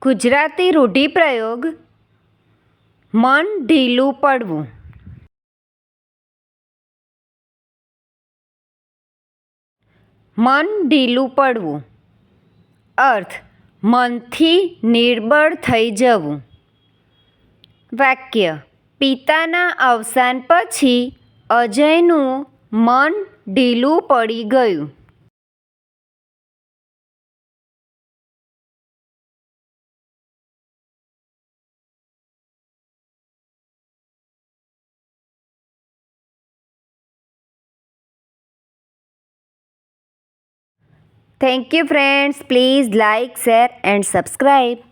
ગુજરાતી રૂઢિપ્રયોગ મન ઢીલું પડવું. મન ઢીલું પડવું. અર્થ મનથી નિર્બળ થઈ જવું. વાક્ય: પિતાના અવસાન પછી અજયનું મન ઢીલું પડી ગયું. Thank you friends. Please like, share and subscribe.